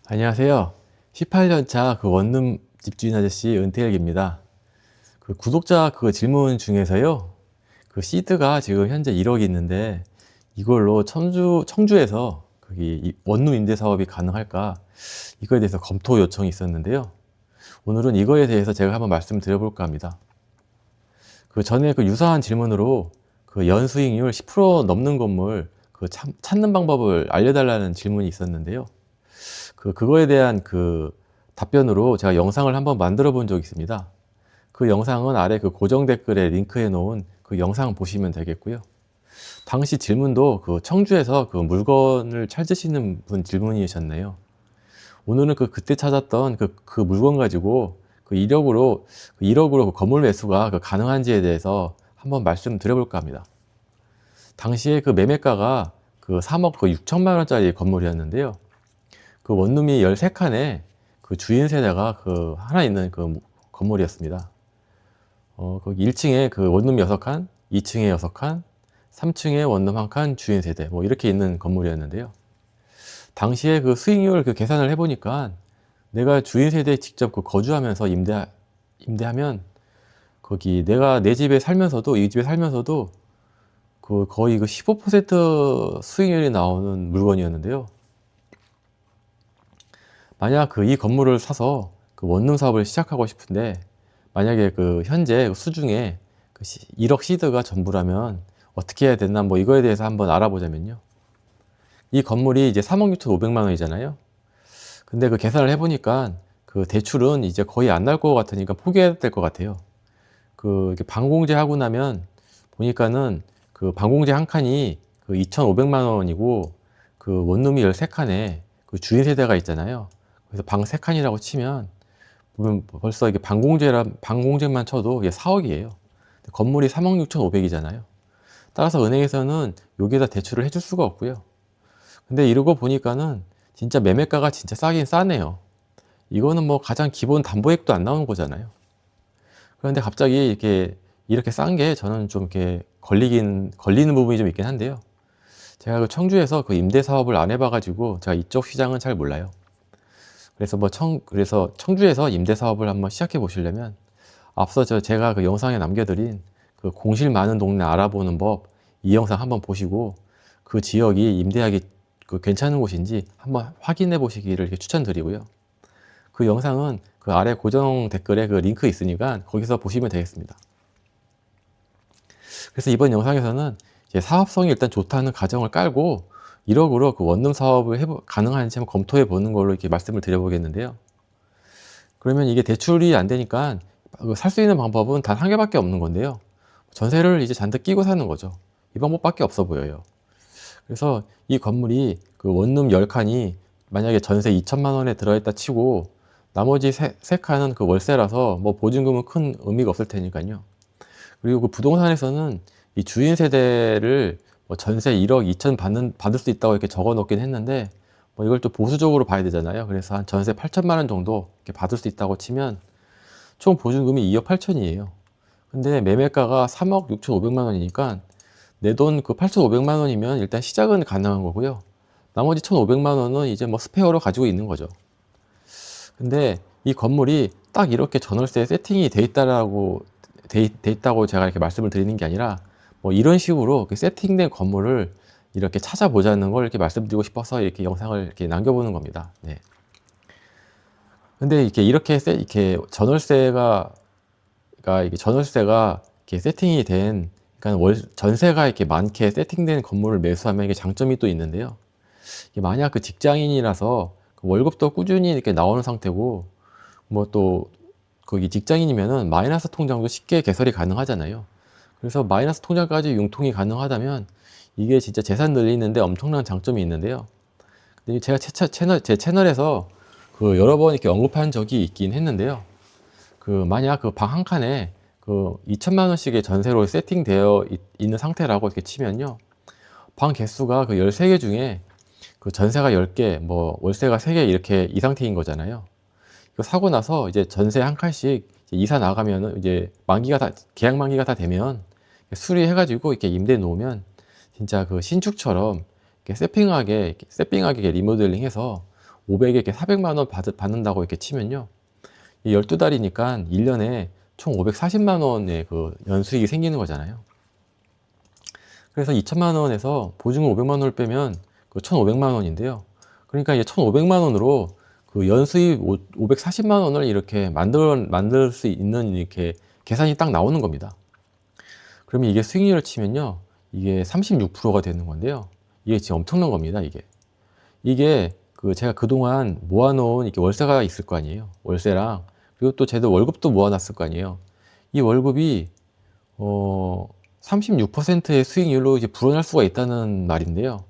안녕하세요. 18년차 그 원룸 집주인 아저씨 은퇴일기입니다. 그 구독자 그 질문 중에서요. 그 시드가 지금 현재 1억이 있는데 이걸로 청주에서 거기 원룸 임대 사업이 가능할까? 이거에 대해서 검토 요청이 있었는데요. 오늘은 이거에 대해서 제가 한번 말씀드려볼까 합니다. 그 전에 그 유사한 질문으로 그 연수익률 10% 넘는 건물 그 찾는 방법을 알려달라는 질문이 있었는데요. 그거에 대한 그 답변으로 제가 영상을 한번 만들어 본 적이 있습니다. 그 영상은 아래 그 고정 댓글에 링크해 놓은 그 영상 보시면 되겠고요. 당시 질문도 그 청주에서 그 물건을 찾으시는 분 질문이셨네요. 오늘은 그때 찾았던 그 물건 가지고 그 1억으로 그 건물 매수가 그 가능한지에 대해서 한번 말씀드려볼까 합니다. 당시에 그 매매가가 그 3억 그 6천만 원짜리 건물이었는데요. 그 원룸이 13칸에 그 주인 세대가 그 하나 있는 그 건물이었습니다. 거기 1층에 그 원룸 6칸, 2층에 6칸, 3층에 원룸 1칸, 주인 세대 뭐 이렇게 있는 건물이었는데요. 당시에 그 수익률 그 계산을 해보니까 내가 주인 세대에 직접 그 거주하면서 임대하면 거기 내가 내 집에 살면서도 이 집에 살면서도 그 거의 그 15% 수익률이 나오는 물건이었는데요. 만약 그 이 건물을 사서 그 원룸 사업을 시작하고 싶은데 만약에 그 현재 수중에 그 1억 시드가 전부라면 어떻게 해야 되나 뭐 이거에 대해서 한번 알아보자면요. 이 건물이 이제 3억 6천5백만 원이잖아요. 근데 그 계산을 해보니까 그 대출은 이제 거의 안 날 것 같으니까 포기해야 될 것 같아요. 그 이렇게 반공제 하고 나면 보니까는 그 반공제 한 칸이 그 2,500만 원이고 그 원룸이 13칸에 그 주인 세대가 있잖아요. 그래서 방 3칸이라고 치면 보면 벌써 이게 반공제만 쳐도 이게 4억이에요. 건물이 3억 6,500이잖아요. 따라서 은행에서는 여기에다 대출을 해줄 수가 없고요. 근데 이러고 보니까는 진짜 매매가가 진짜 싸긴 싸네요. 이거는 뭐 가장 기본 담보액도 안 나오는 거잖아요. 그런데 갑자기 이렇게 싼 게 저는 좀 이렇게 걸리는 부분이 좀 있긴 한데요. 제가 그 청주에서 그 임대 사업을 안 해봐가지고 제가 이쪽 시장은 잘 몰라요. 그래서 청주에서 임대 사업을 한번 시작해 보시려면 앞서 제가 그 영상에 남겨드린 그 공실 많은 동네 알아보는 법 이 영상 한번 보시고 그 지역이 임대하기 그 괜찮은 곳인지 한번 확인해 보시기를 이렇게 추천드리고요. 그 영상은 그 아래 고정 댓글에 그 링크 있으니까 거기서 보시면 되겠습니다. 그래서 이번 영상에서는 이제 사업성이 일단 좋다는 가정을 깔고 1억으로 그 원룸 사업을 가능한지 한번 검토해 보는 걸로 이렇게 말씀을 드려보겠는데요. 그러면 이게 대출이 안 되니까 살 수 있는 방법은 단 한 개밖에 없는 건데요. 전세를 이제 잔뜩 끼고 사는 거죠. 이 방법밖에 없어 보여요. 그래서 이 건물이 그 원룸 10칸이 만약에 전세 2천만 원에 들어있다 치고 나머지 세 칸은 그 월세라서 뭐 보증금은 큰 의미가 없을 테니까요. 그리고 그 부동산에서는 이 주인 세대를 뭐 전세 1억 2천 받을 수 있다고 이렇게 적어 놓긴 했는데 뭐 이걸 또 보수적으로 봐야 되잖아요. 그래서 한 전세 8천만 원 정도 이렇게 받을 수 있다고 치면 총 보증금이 2억 8천이에요. 근데 매매가가 3억 6천5백만 원이니까 내 돈 그 8,500만 원이면 일단 시작은 가능한 거고요. 나머지 1,500만 원은 이제 뭐 스페어로 가지고 있는 거죠. 근데 이 건물이 딱 이렇게 전월세 세팅이 돼 있다고 제가 이렇게 말씀을 드리는 게 아니라 뭐 이런 식으로 세팅된 건물을 이렇게 찾아보자는 걸 이렇게 말씀드리고 싶어서 이렇게 영상을 이렇게 남겨보는 겁니다. 네. 근데 이렇게 전월세가 이렇게 세팅이 된, 그러니까 전세가 이렇게 많게 세팅된 건물을 매수하면 이게 장점이 또 있는데요. 만약 그 직장인이라서 그 월급도 꾸준히 이렇게 나오는 상태고, 뭐 또 거기 직장인이면은 마이너스 통장도 쉽게 개설이 가능하잖아요. 그래서 마이너스 통장까지 융통이 가능하다면 이게 진짜 재산 늘리는데 엄청난 장점이 있는데요. 근데 제가 제 채널에서 그 여러 번 이렇게 언급한 적이 있긴 했는데요. 그 만약 그 방 한 칸에 그 2천만 원씩의 전세로 세팅되어 있는 상태라고 이렇게 치면요. 방 개수가 그 13개 중에 그 전세가 10개, 뭐 월세가 3개 이렇게 이 상태인 거잖아요. 이거 사고 나서 이제 전세 한 칸씩 이사 나가면은 이제 계약 만기가 다 되면 수리해가지고 이렇게 임대 놓으면 진짜 그 신축처럼 이렇게 세핑하게 리모델링해서 500에 이렇게 400만 원 받는다고 이렇게 치면요. 12달이니까 1년에 총 540만 원의 그 연수익이 생기는 거잖아요. 그래서 2천만 원에서 보증금 500만 원을 빼면 그 1,500만 원인데요. 그러니까 이제 1,500만 원으로 그 연수익 540만 원을 이렇게 만들 수 있는 이렇게 계산이 딱 나오는 겁니다. 그러면 이게 수익률을 치면요. 이게 36%가 되는 건데요. 이게 진짜 엄청난 겁니다, 이게 그 제가 그동안 모아놓은 이렇게 월세가 있을 거 아니에요. 월세랑 그리고 또 제도 월급도 모아놨을 거 아니에요. 이 월급이 36%의 수익률로 이제 불어날 수가 있다는 말인데요.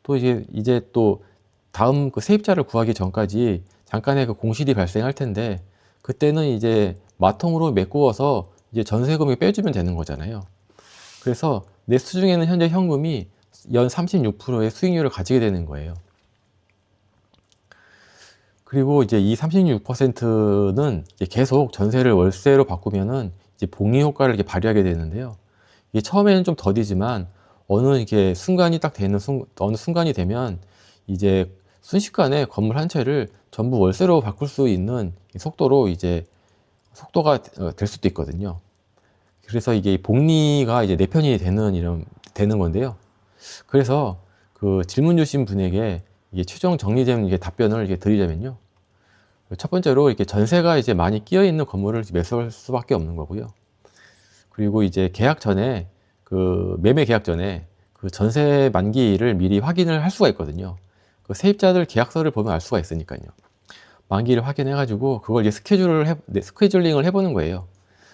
또 이제 또 다음 그 세입자를 구하기 전까지 잠깐의 그 공실이 발생할 텐데 그때는 이제 마통으로 메꾸어서 이제 전세금을 빼주면 되는 거잖아요. 그래서 내 수중에는 현재 현금이 연 36%의 수익률을 가지게 되는 거예요. 그리고 이제 이 36%는 계속 전세를 월세로 바꾸면은 이제 복리 효과를 이렇게 발휘하게 되는데요. 이게 처음에는 좀 더디지만 어느 이렇게 순간이 딱 되는 어느 순간이 되면 이제 순식간에 건물 한 채를 전부 월세로 바꿀 수 있는 속도로 이제 속도가 될 수도 있거든요. 그래서 이게 복리가 이제 내 편이 되는 건데요. 그래서 그 질문 주신 분에게 이게 최종 정리된 이게 답변을 이게 드리자면요. 첫 번째로 이렇게 전세가 이제 많이 끼어 있는 건물을 매수할 수밖에 없는 거고요. 그리고 이제 계약 전에 그 매매 계약 전에 그 전세 만기를 미리 확인을 할 수가 있거든요. 그 세입자들 계약서를 보면 알 수가 있으니까요. 만기를 확인해 가지고 그걸 이제 스케줄링을 해보는 거예요.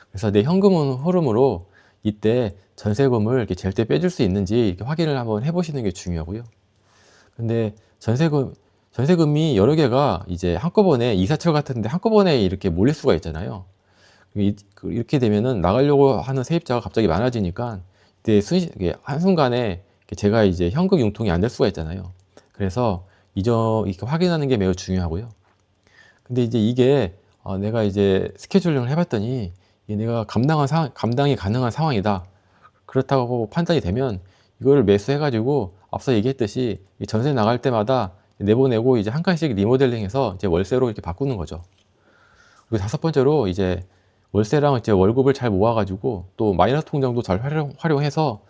그래서 내 현금 흐름으로 이때 전세금을 이렇게 젤 때 빼줄 수 있는지 이렇게 확인을 한번 해보시는 게 중요하고요. 근데 전세금이 여러 개가 이제 한꺼번에 이사철 같은데 한꺼번에 이렇게 몰릴 수가 있잖아요. 이렇게 되면은 나가려고 하는 세입자가 갑자기 많아지니까 이때 한순간에 제가 이제 현금 융통이 안 될 수가 있잖아요. 그래서 이렇게 확인하는 게 매우 중요하고요. 근데 이제 이게 내가 이제 스케줄링을 해봤더니 이게 내가 감당이 가능한 상황이다. 그렇다고 판단이 되면 이거를 매수해가지고 앞서 얘기했듯이 이 전세 나갈 때마다 내보내고 이제 한 칸씩 리모델링해서 이제 월세로 이렇게 바꾸는 거죠. 그리고 다섯 번째로 이제 월세랑 이제 월급을 잘 모아가지고 또 마이너스 통장도 잘 활용해서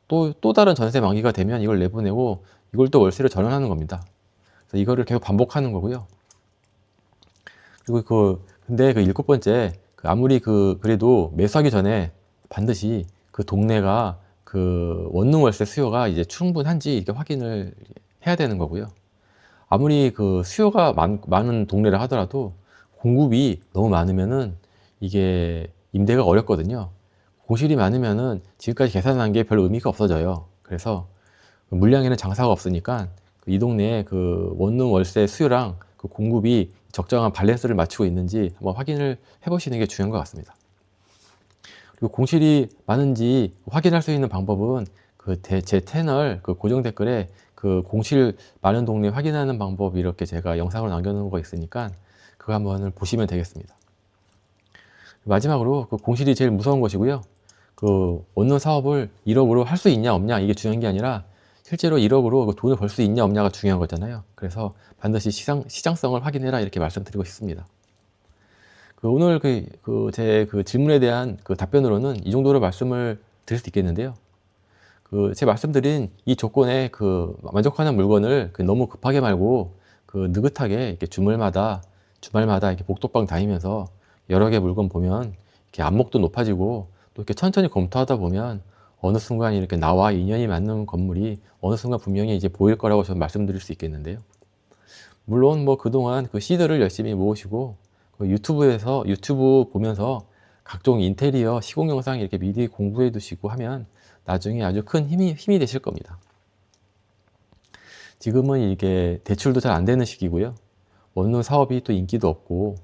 또 다른 전세 만기가 되면 이걸 내보내고 이걸 또 월세로 전환하는 겁니다. 그래서 이거를 계속 반복하는 거고요. 그리고 근데 그 일곱 번째, 아무리 그래도 매수하기 전에 반드시 그 동네가 그 원룸 월세 수요가 이제 충분한지 이렇게 확인을 해야 되는 거고요. 아무리 그 수요가 많은 동네를 하더라도 공급이 너무 많으면은 이게 임대가 어렵거든요. 공실이 많으면은 지금까지 계산한 게 별 의미가 없어져요. 그래서 물량에는 장사가 없으니까 이 동네에 그 원룸 월세 수요랑 그 공급이 적정한 밸런스를 맞추고 있는지 한번 확인을 해보시는 게 중요한 것 같습니다. 그리고 공실이 많은지 확인할 수 있는 방법은 제 채널 그 고정 댓글에 그 공실 많은 동네 확인하는 방법 이렇게 제가 영상을 남겨놓은 거 있으니까 그거 한번 보시면 되겠습니다. 마지막으로 그 공실이 제일 무서운 것이고요. 그 원룸 사업을 1억으로 할 수 있냐 없냐 이게 중요한 게 아니라 실제로 1억으로 돈을 벌 수 있냐 없냐가 중요한 거잖아요. 그래서 반드시 시장성을 확인해라 이렇게 말씀드리고 싶습니다. 오늘 제 질문에 대한 답변으로는 이 정도로 말씀을 드릴 수 있겠는데요. 제 말씀드린 이 조건에 만족하는 물건을 너무 급하게 말고 느긋하게 이렇게 주말마다 이렇게 복덕방 다니면서 여러 개 물건 보면 이렇게 안목도 높아지고 또 이렇게 천천히 검토하다 보면 어느 순간 이렇게 나와 인연이 맞는 건물이 어느 순간 분명히 이제 보일 거라고 저는 말씀드릴 수 있겠는데요. 물론 뭐 그동안 시드를 열심히 모으시고 유튜브 보면서 각종 인테리어 시공 영상 이렇게 미리 공부해 두시고 하면 나중에 아주 큰 힘이 되실 겁니다. 지금은 이게 대출도 잘 안 되는 시기고요. 원룸 사업이 또 인기도 없고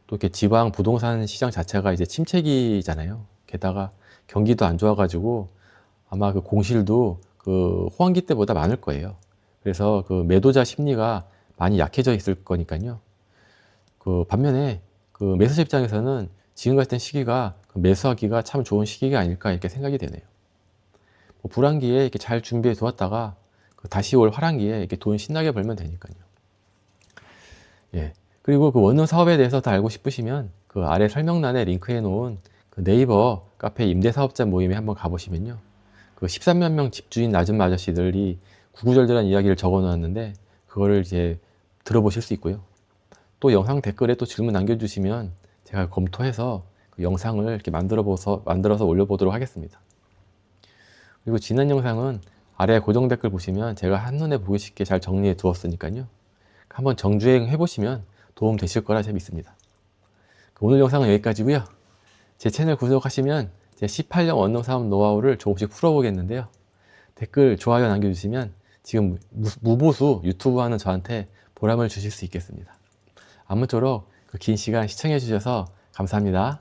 또 이렇게 지방 부동산 시장 자체가 이제 침체기잖아요. 게다가 경기도 안 좋아가지고 아마 공실도 호황기 때보다 많을 거예요. 그래서 매도자 심리가 많이 약해져 있을 거니까요. 반면에 매수자 입장에서는 지금 같은 시기가 매수하기가 참 좋은 시기가 아닐까 이렇게 생각이 되네요. 불황기에 이렇게 잘 준비해 두었다가 다시 올 화랑기에 이렇게 돈 신나게 벌면 되니까요. 예. 그리고 그 원룸 사업에 대해서 더 알고 싶으시면 그 아래 설명란에 링크해 놓은 그 네이버 카페 임대사업자 모임에 한번 가보시면요. 그 13만 명 집주인 아줌마 아저씨들이 구구절절한 이야기를 적어 놓았는데 그거를 이제 들어보실 수 있고요. 또 영상 댓글에 또 질문 남겨주시면 제가 검토해서 그 영상을 이렇게 만들어서 올려보도록 하겠습니다. 그리고 지난 영상은 아래 고정 댓글 보시면 제가 한눈에 보기 쉽게 잘 정리해 두었으니까요. 한번 정주행 해보시면 도움 되실 거라 믿습니다. 오늘 영상은 여기까지고요. 제 채널 구독하시면 제 18년 원룸 사업 노하우를 조금씩 풀어보겠는데요. 댓글, 좋아요 남겨주시면 지금 무보수 유튜브 하는 저한테 보람을 주실 수 있겠습니다. 아무쪼록 그 긴 시간 시청해 주셔서 감사합니다.